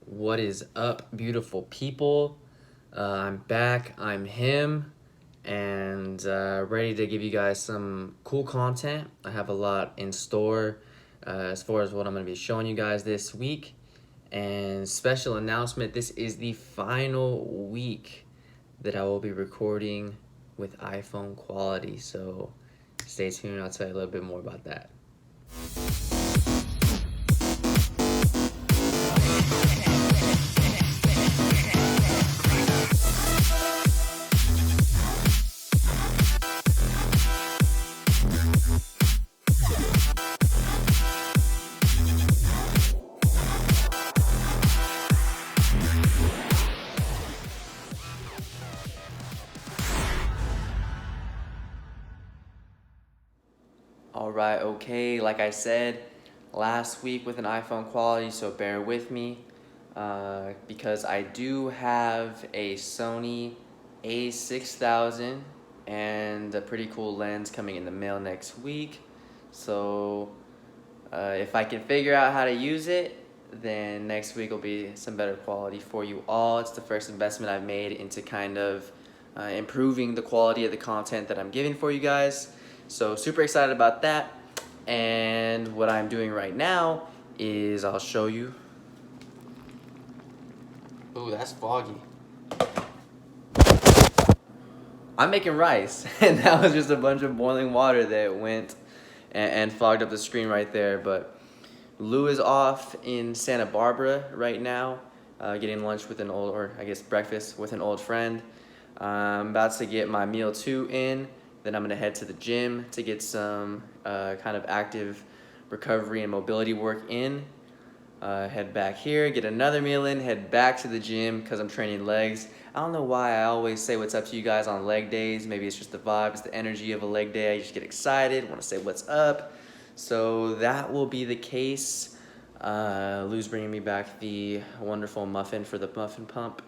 What is up, beautiful people? I'm back. I'm him, and ready to give you guys some cool content. I have a lot in store as far as what I'm going to be showing you guys this week. And special announcement, this is the final week that I will be recording with iPhone quality. So stay tuned. I'll tell you a little bit more about that. All right, okay, like I said, last week with an iPhone quality, so bear with me because I do have a Sony A6000 and a pretty cool lens coming in the mail next week. So if I can figure out how to use it, then next week will be some better quality for you all. It's the first investment I've made into kind of improving the quality of the content that I'm giving for you guys. So super excited about that. And what I'm doing right now is I'll show you. Ooh, that's foggy. I'm making rice, and that was just a bunch of boiling water that went and fogged up the screen right there. But Lou is off in Santa Barbara right now, getting lunch with an old, or I guess breakfast with an old friend. I'm about to get my meal 2 in. Then I'm gonna head to the gym to get some kind of active recovery and mobility work in. Head back here, get another meal in, head back to the gym because I'm training legs. I don't know why I always say what's up to you guys on leg days. Maybe it's just the vibe, it's the energy of a leg day. I just get excited, want to say what's up. So that will be the case. Lou's bringing me back the wonderful muffin for the muffin pump.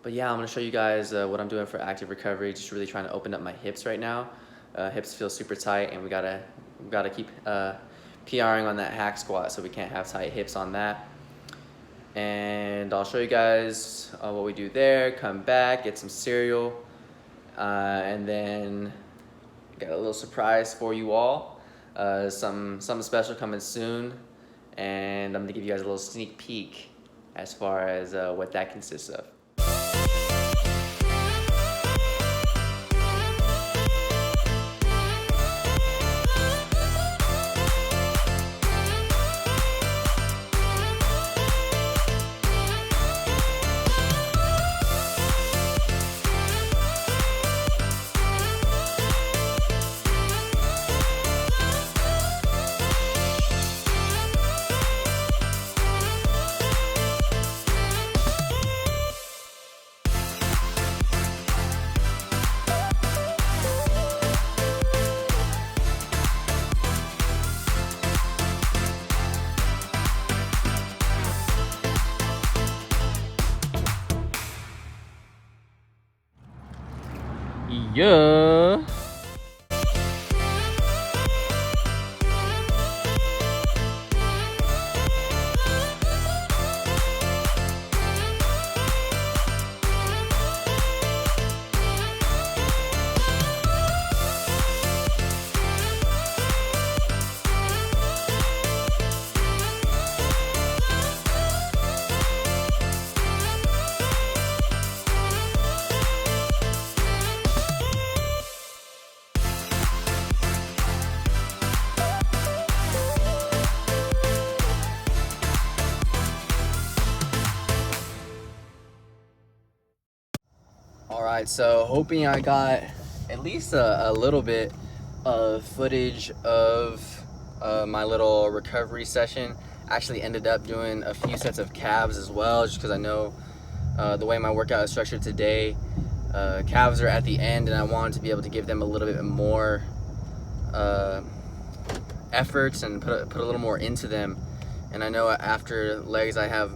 But yeah, I'm gonna show you guys what I'm doing for active recovery. Just really trying to open up my hips right now. Hips feel super tight, and we gotta keep PRing on that hack squat, so we can't have tight hips on that. And I'll show you guys what we do there. Come back, get some cereal, and then got a little surprise for you all. Something special coming soon, and I'm gonna give you guys a little sneak peek as far as what that consists of. Yeah. Alright, so hoping I got at least a little bit of footage of my little recovery session. Actually ended up doing a few sets of calves as well, just because I know the way my workout is structured today, calves are at the end, and I wanted to be able to give them a little bit more efforts and put a little more into them. And I know after legs I have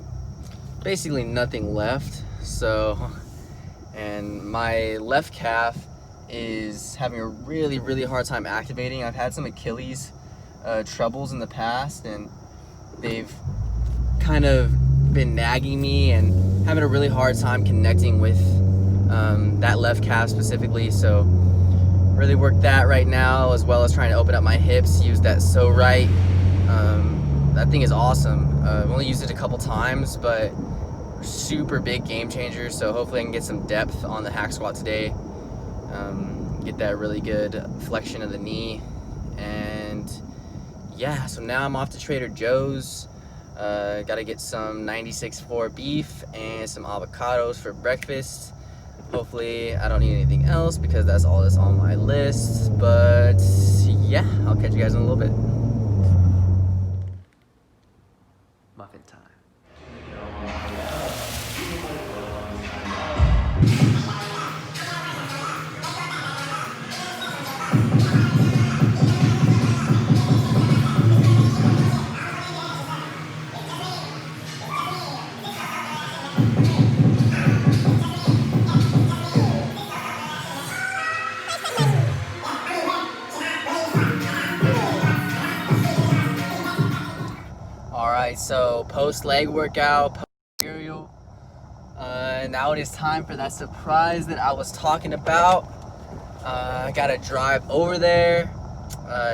basically nothing left, so, and my left calf is having a really hard time activating. I've had some Achilles troubles in the past, and they've kind of been nagging me and having a really hard time connecting with that left calf specifically. So really work that right now, as well as trying to open up my hips, use that So Right. That thing is awesome. I've only used it a couple times, but super big game changer. So hopefully I can get some depth on the hack squat today. Get that really good flexion of the knee. And yeah, so now I'm off to Trader Joe's. Got to get some 96.4 beef and some avocados for breakfast. Hopefully I don't need anything else because that's all that's on my list. But yeah, I'll catch you guys in a little bit. Muffin time. Alright, so post leg workout, post material. Now it is time for that surprise that I was talking about. I gotta drive over there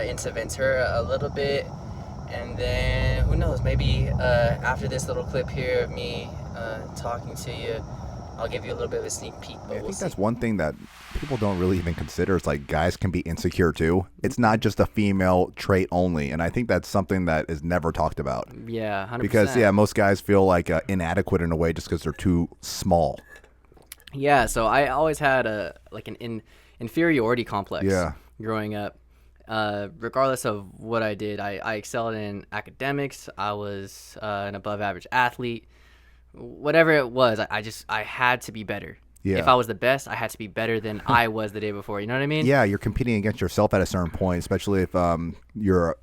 into Ventura a little bit, and then who knows, maybe after this little clip here of me talking to you, I'll give you a little bit of a sneak peek. But I think that's one thing that people don't really even consider. It's like guys can be insecure too. It's not just a female trait only, and I think that's something that is never talked about. Yeah, 100%. Because most guys feel like inadequate in a way just because they're too small. Yeah, so I always had an inferiority complex. Yeah. Growing up. Regardless of what I did, I excelled in academics. I was an above average athlete. Whatever it was, I had to be better. Yeah. If I was the best, I had to be better than I was the day before. You know what I mean? Yeah, you're competing against yourself at a certain point, especially if your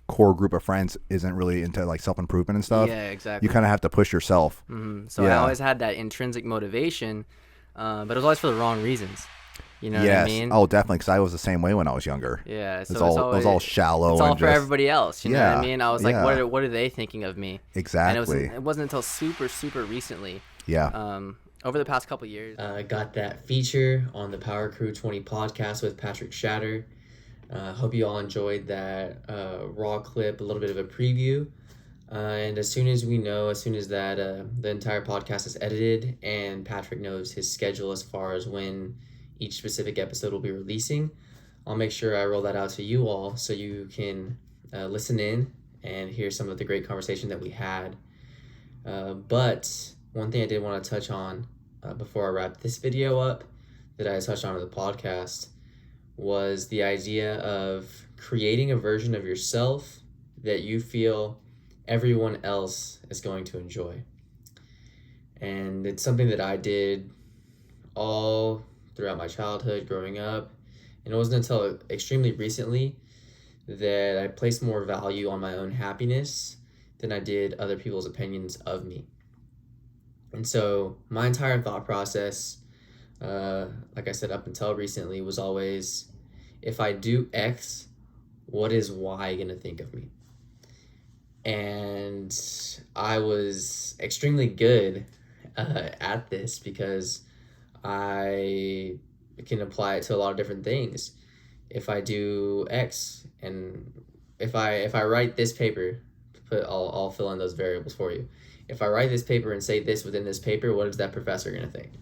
core group of friends isn't really into like self-improvement and stuff. Yeah, exactly. You kind of have to push yourself. Mm-hmm. So I always had that intrinsic motivation, but it was always for the wrong reasons. You know what I mean? Oh, definitely, because I was the same way when I was younger. Yeah, so it was all shallow. It's all and for just, everybody else. You know what I mean? I was like, what are they thinking of me? Exactly. And it wasn't until super recently. Yeah. Over the past couple of years, I got that feature on the Power Crew 20 podcast with Patrick Shatter. Hope you all enjoyed that raw clip, a little bit of a preview. And as soon as that the entire podcast is edited and Patrick knows his schedule as far as when each specific episode will be releasing, I'll make sure I roll that out to you all so you can listen in and hear some of the great conversation that we had. But one thing I did want to touch on before I wrap this video up that I touched on in the podcast was the idea of creating a version of yourself that you feel everyone else is going to enjoy. And it's something that I did all throughout my childhood growing up. And it wasn't until extremely recently that I placed more value on my own happiness than I did other people's opinions of me. And so my entire thought process, like I said, up until recently, was always, if I do X, what is Y going to think of me? And I was extremely good at this because I can apply it to a lot of different things. If I do X, and if I write this paper, I'll fill in those variables for you. If I write this paper and say this within this paper, what is that professor going to think?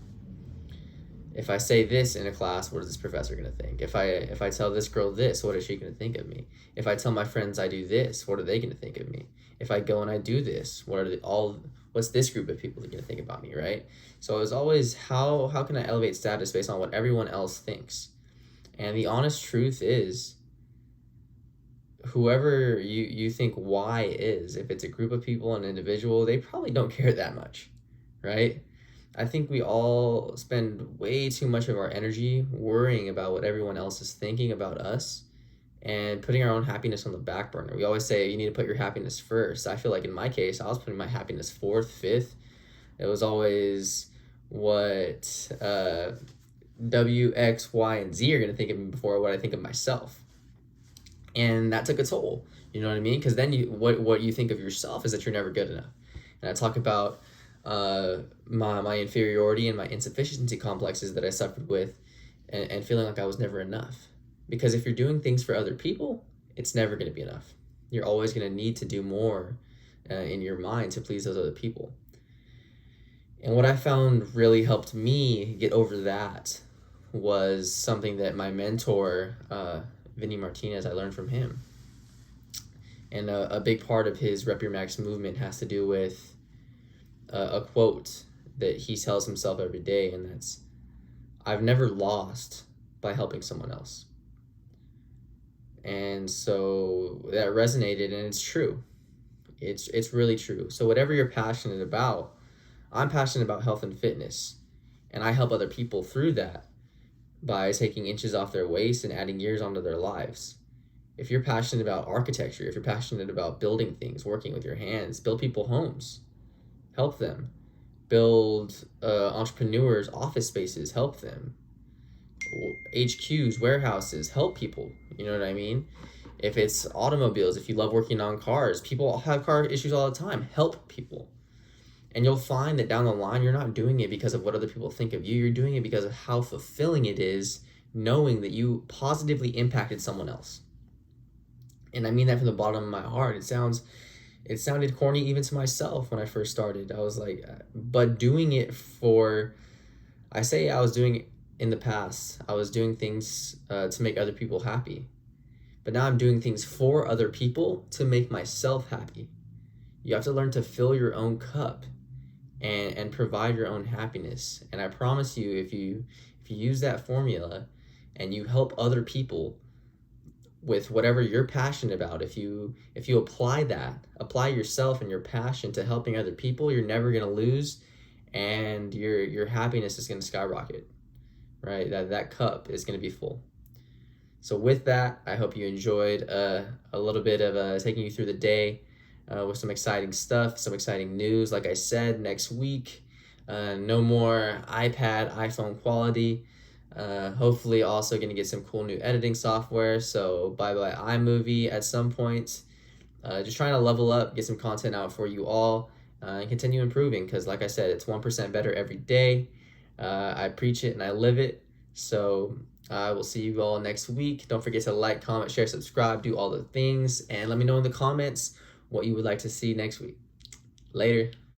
If I say this in a class, what is this professor going to think? If I tell this girl this, what is she going to think of me? If I tell my friends I do this, what are they going to think of me? If I go and I do this, what's this group of people going to think about me, right? So it was always, how can I elevate status based on what everyone else thinks? And the honest truth is, whoever you think Y is, if it's a group of people, an individual, they probably don't care that much, right? I think we all spend way too much of our energy worrying about what everyone else is thinking about us and putting our own happiness on the back burner. We always say you need to put your happiness first. I feel like in my case, I was putting my happiness fourth, fifth. It was always what W, X, Y, and Z are going to think of me before what I think of myself. And that took a toll, you know what I mean? Because then what you think of yourself is that you're never good enough. And I talk about my inferiority and my insufficiency complexes that I suffered with, and feeling like I was never enough. Because if you're doing things for other people, it's never going to be enough. You're always going to need to do more in your mind to please those other people. And what I found really helped me get over that was something that my mentor, Vinny Martinez, I learned from him. And a big part of his Rep Your Max movement has to do with a quote that he tells himself every day, and that's, I've never lost by helping someone else. And so that resonated, and it's true. It's really true. So whatever you're passionate about, I'm passionate about health and fitness, and I help other people through that by taking inches off their waist and adding years onto their lives. If you're passionate about architecture, if you're passionate about building things, working with your hands, build people homes, help them. Build entrepreneurs office spaces, help them. HQs, warehouses, help people. You know what I mean? If it's automobiles, if you love working on cars, people have car issues all the time, help people. And you'll find that down the line, you're not doing it because of what other people think of you. You're doing it because of how fulfilling it is knowing that you positively impacted someone else. And I mean that from the bottom of my heart. It sounded corny even to myself when I first started. I was like, but doing it for, I say I was doing it in the past. I was doing things to make other people happy. But now I'm doing things for other people to make myself happy. You have to learn to fill your own cup and provide your own happiness. And I promise you, if you use that formula and you help other people with whatever you're passionate about, if you apply yourself and your passion to helping other people, you're never going to lose, and your happiness is going to skyrocket, right? That cup is going to be full. So with that, I hope you enjoyed a little bit of taking you through the day with some exciting stuff, some exciting news. Like I said, next week, no more iPhone quality. Hopefully also going to get some cool new editing software. So bye-bye iMovie at some point. Just trying to level up, get some content out for you all, and continue improving, because like I said, it's 1% better every day. I preach it and I live it. So I will see you all next week. Don't forget to like, comment, share, subscribe, do all the things, and let me know in the comments what you would like to see next week. Later.